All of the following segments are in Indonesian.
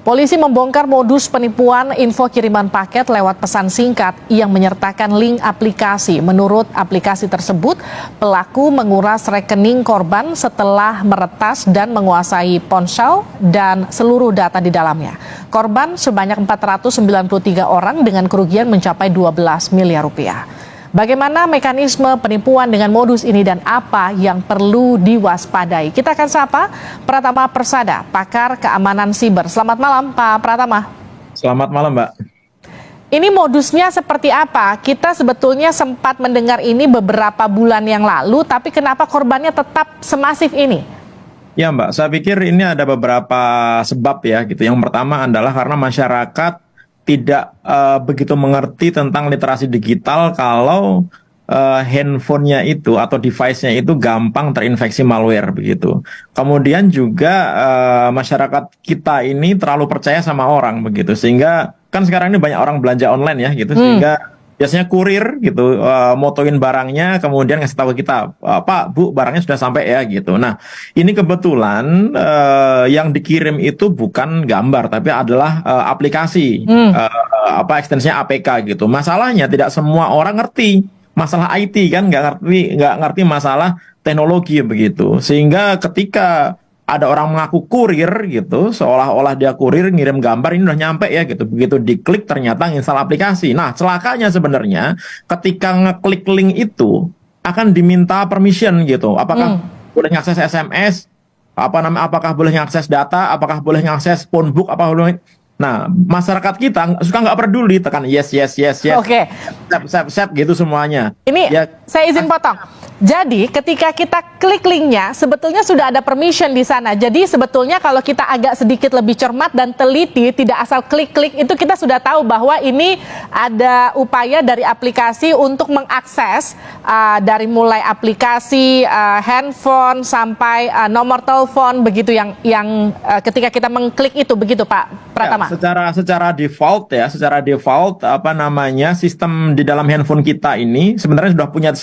Polisi membongkar modus penipuan info kiriman paket lewat pesan singkat yang menyertakan link aplikasi. Menurut aplikasi tersebut, pelaku menguras rekening korban setelah meretas dan menguasai ponsel dan seluruh data di dalamnya. Korban sebanyak 493 orang dengan kerugian mencapai 12 miliar rupiah. Bagaimana mekanisme penipuan dengan modus ini dan apa yang perlu diwaspadai? Kita akan sapa Pratama Persada, pakar keamanan siber. Selamat malam, Pak Pratama. Selamat malam, Mbak. Ini modusnya seperti apa? Kita sebetulnya sempat mendengar ini beberapa bulan yang lalu, tapi kenapa korbannya tetap semasif ini? Ya, Mbak, saya pikir ini ada beberapa sebab ya gitu. Yang pertama adalah karena masyarakat tidak begitu mengerti tentang literasi digital kalau handphonenya itu atau device-nya itu gampang terinfeksi malware begitu. Kemudian juga masyarakat kita ini terlalu percaya sama orang begitu, sehingga kan sekarang ini banyak orang belanja online ya gitu, sehingga biasanya kurir gitu motoin barangnya kemudian ngasih tahu kita, Pak, Bu, barangnya sudah sampai ya gitu. Nah, ini kebetulan yang dikirim itu bukan gambar tapi adalah aplikasi, ekstensinya APK gitu. Masalahnya tidak semua orang ngerti masalah IT kan, nggak ngerti masalah teknologi begitu. Sehingga ketika ada orang mengaku kurir gitu, seolah-olah dia kurir ngirim gambar, ini udah nyampe ya gitu. Begitu diklik ternyata install aplikasi. Nah, celakanya sebenarnya ketika ngeklik link itu akan diminta permission gitu. Apakah boleh ngakses SMS? Apakah boleh ngakses data? Apakah boleh ngakses phone book? Nah, masyarakat kita suka nggak peduli, tekan yes. Oke. Sep gitu semuanya. Ini ya, saya izin potong. Jadi ketika kita klik linknya, sebetulnya sudah ada permission di sana. Jadi sebetulnya kalau kita agak sedikit lebih cermat dan teliti, tidak asal klik-klik, itu kita sudah tahu bahwa ini ada upaya dari aplikasi untuk mengakses dari mulai aplikasi handphone sampai nomor telepon begitu yang ketika kita mengklik itu begitu, Pak Pratama. Ya, secara default sistem di dalam handphone kita ini sebenarnya sudah punya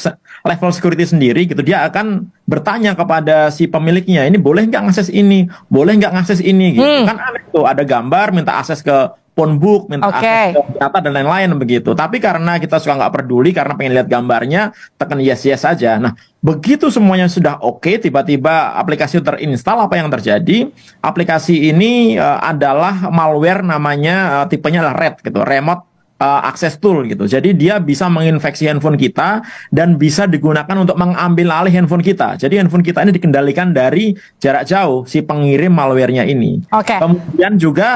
level security sendiri gitu. Dia akan bertanya kepada si pemiliknya, ini boleh nggak ngakses ini, boleh nggak ngakses ini gitu. Kan aneh tuh, ada gambar minta akses ke phone book, minta akses ke data dan lain-lain begitu. Tapi karena kita suka nggak peduli karena pengen lihat gambarnya, tekan yes saja. Nah, begitu semuanya sudah oke, tiba-tiba aplikasi terinstall, apa yang terjadi? Aplikasi ini adalah malware, namanya tipenya adalah RAT gitu, remote access tool gitu. Jadi dia bisa menginfeksi handphone kita dan bisa digunakan untuk mengambil alih handphone kita. Jadi handphone kita ini dikendalikan dari jarak jauh si pengirim malware-nya ini. Kemudian juga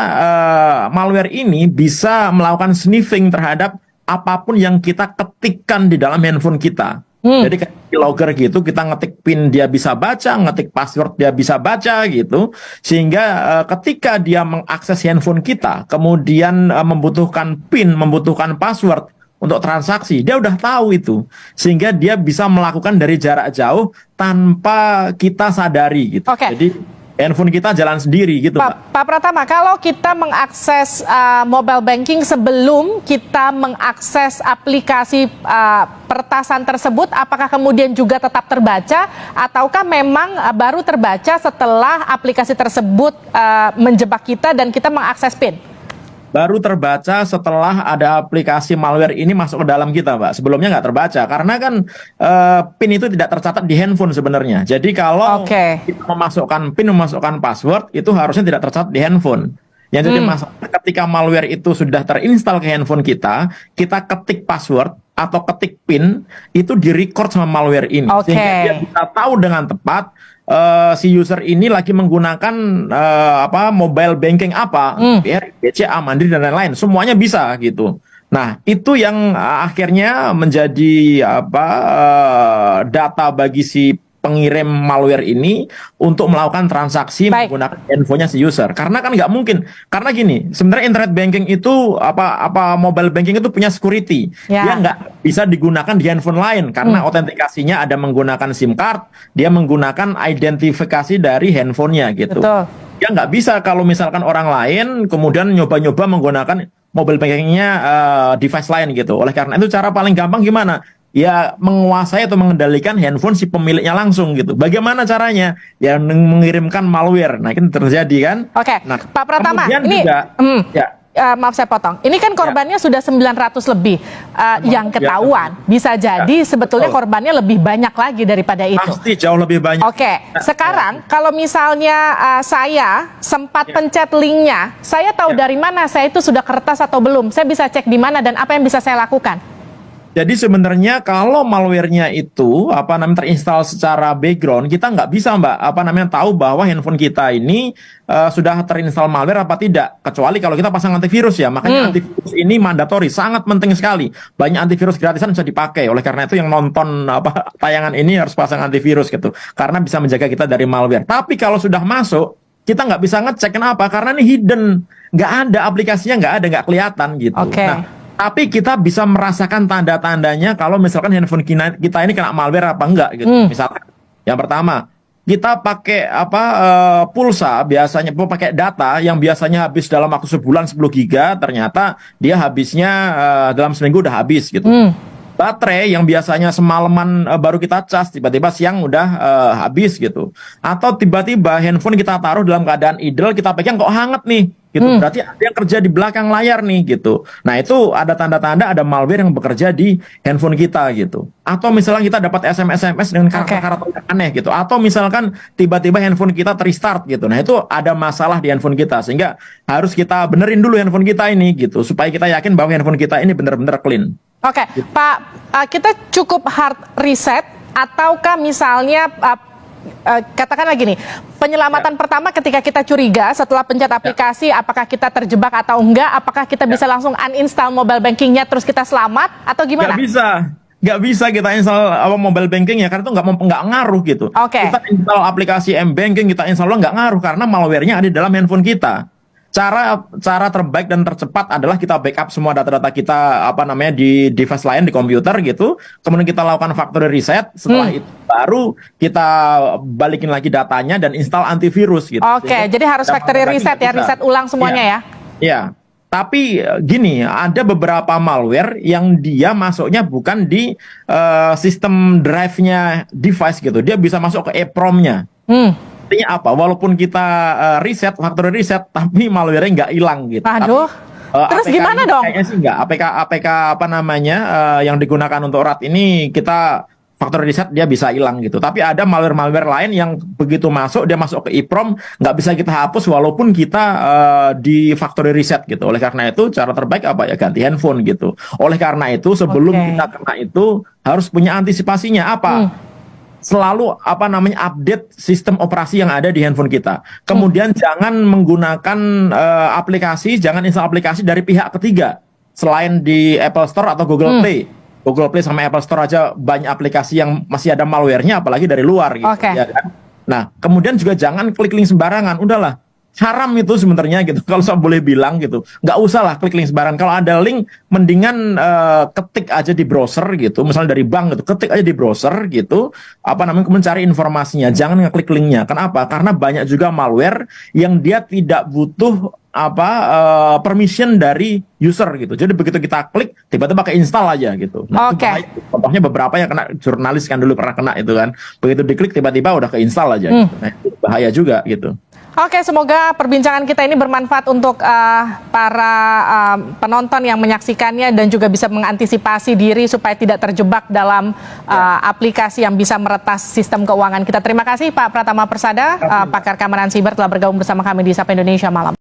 malware ini bisa melakukan sniffing terhadap apapun yang kita ketikkan di dalam handphone kita. Jadi kayak logger gitu, kita ngetik PIN dia bisa baca, ngetik password dia bisa baca gitu. Sehingga ketika dia mengakses handphone kita, kemudian membutuhkan PIN, membutuhkan password untuk transaksi, dia udah tahu itu. Sehingga dia bisa melakukan dari jarak jauh tanpa kita sadari gitu. Jadi handphone kita jalan sendiri gitu, Pak Pratama, kalau kita mengakses mobile banking sebelum kita mengakses aplikasi pertasan tersebut, apakah kemudian juga tetap terbaca ataukah memang baru terbaca setelah aplikasi tersebut menjebak kita dan kita mengakses PIN? Baru terbaca setelah ada aplikasi malware ini masuk ke dalam kita, Mbak. Sebelumnya nggak terbaca, karena kan PIN itu tidak tercatat di handphone sebenarnya. Jadi kalau kita memasukkan PIN, memasukkan password, itu harusnya tidak tercatat di handphone. Yang jadi masalah ketika malware itu sudah terinstall ke handphone kita ketik password atau ketik PIN, itu di-record sama malware ini. Sehingga dia bisa tahu dengan tepat si user ini lagi menggunakan mobile banking apa, BCA, Mandiri dan lain-lain, semuanya bisa gitu. Nah, itu yang akhirnya menjadi data bagi si pengirim malware ini untuk melakukan transaksi menggunakan handphonenya si user. Karena kan nggak mungkin. Karena gini, sebenarnya internet banking itu mobile banking itu punya security. Dia nggak bisa digunakan di handphone lain karena autentikasinya ada menggunakan SIM card, dia menggunakan identifikasi dari handphonenya gitu. Dia nggak bisa kalau misalkan orang lain kemudian nyoba-nyoba menggunakan mobile bankingnya device lain gitu. Oleh karena itu cara paling gampang gimana? ya menguasai atau mengendalikan handphone si pemiliknya langsung gitu. Bagaimana caranya? Ya mengirimkan malware. Nah, ini terjadi kan? Oke, Nah, Pak Pratama, kemudian ini juga, ya. maaf saya potong. Ini kan korbannya sudah 900 lebih yang ketahuan. Bisa jadi sebetulnya korbannya lebih banyak lagi daripada itu. Pasti jauh lebih banyak. Oke, sekarang kalau misalnya saya sempat pencet linknya, saya tahu dari mana saya itu sudah kertas atau belum. Saya bisa cek di mana dan apa yang bisa saya lakukan. Jadi sebenarnya kalau malware-nya itu terinstall secara background, kita nggak bisa tahu bahwa handphone kita ini sudah terinstall malware apa tidak, kecuali kalau kita pasang antivirus ya. Makanya antivirus ini mandatori, sangat penting sekali. Banyak antivirus gratisan bisa dipakai. Oleh karena itu yang nonton tayangan ini harus pasang antivirus gitu, karena bisa menjaga kita dari malware. Tapi kalau sudah masuk, kita nggak bisa ngecek. Kenapa? Karena ini hidden, nggak ada aplikasinya, nggak kelihatan gitu. Oke. Nah, tapi kita bisa merasakan tanda-tandanya kalau misalkan handphone kita ini kena malware apa enggak gitu. Misalkan yang pertama, kita pakai pulsa, biasanya pakai data yang biasanya habis dalam waktu sebulan 10 giga, ternyata dia habisnya dalam seminggu udah habis gitu. Baterai yang biasanya semalaman baru kita cas, tiba-tiba siang udah habis gitu. Atau tiba-tiba handphone kita taruh dalam keadaan idle, kita pegang kok hangat nih gitu. Berarti ada yang kerja di belakang layar nih gitu. Nah, itu ada tanda-tanda ada malware yang bekerja di handphone kita gitu. Atau misalnya kita dapat SMS dengan karakter-karakter yang aneh gitu. Atau misalkan tiba-tiba handphone kita terstart gitu. Nah, itu ada masalah di handphone kita, sehingga harus kita benerin dulu handphone kita ini gitu, supaya kita yakin bahwa handphone kita ini benar-benar clean. Oke, Pak, kita cukup hard reset ataukah misalnya katakanlah gini, penyelamatan pertama ketika kita curiga setelah pencet aplikasi, apakah kita terjebak atau enggak, apakah kita bisa langsung uninstall mobile bankingnya terus kita selamat atau gimana? Nggak bisa kita install mobile banking ya, karena itu nggak ngaruh gitu. Kita install aplikasi M-Banking, kita install nggak ngaruh karena malware-nya ada di dalam handphone kita. Cara terbaik dan tercepat adalah kita backup semua data-data kita di device lain di komputer gitu. Kemudian kita lakukan factory reset. Setelah itu baru kita balikin lagi datanya dan install antivirus gitu. Oke, jadi harus factory reset ya, reset ulang semuanya ya. Iya. Tapi gini, ada beberapa malware yang dia masuknya bukan di sistem drive-nya device gitu. Dia bisa masuk ke EEPROM-nya. Artinya apa? Walaupun kita factory reset, tapi malware-nya nggak hilang gitu. Aduh. Terus APK gimana dong? Kayaknya sih nggak. APK yang digunakan untuk RAT ini kita factory reset dia bisa hilang gitu. Tapi ada malware-malware lain yang begitu masuk, dia masuk ke EEPROM, nggak bisa kita hapus walaupun kita di factory reset gitu. Oleh karena itu cara terbaik ya ganti handphone gitu. Oleh karena itu sebelum kita kena itu harus punya antisipasinya apa? Selalu update sistem operasi yang ada di handphone kita. Kemudian jangan menggunakan jangan install aplikasi dari pihak ketiga selain di Apple Store atau Google Play. Google Play sama Apple Store aja banyak aplikasi yang masih ada malware-nya, apalagi dari luar gitu. Ya kan? Nah, kemudian juga jangan klik link sembarangan. Udahlah, haram itu sebenarnya gitu, kalau saya boleh bilang gitu. Nggak usah lah klik link sembarangan. Kalau ada link, mendingan ketik aja di browser gitu, misalnya dari bank gitu, ketik aja di browser gitu, kemudian cari informasinya, jangan ngeklik linknya. Kenapa? Karena banyak juga malware yang dia tidak butuh permission dari user gitu. Jadi begitu kita klik, tiba-tiba install aja gitu. Nah, contohnya beberapa yang kena, jurnalis kan dulu pernah kena itu kan. Begitu diklik tiba-tiba udah install aja gitu. Nah, itu bahaya juga gitu. Oke, semoga perbincangan kita ini bermanfaat untuk para penonton yang menyaksikannya dan juga bisa mengantisipasi diri supaya tidak terjebak dalam aplikasi yang bisa meretas sistem keuangan kita. Terima kasih Pak Pratama Persada, pakar keamanan siber telah bergabung bersama kami di Sapa Indonesia Malam.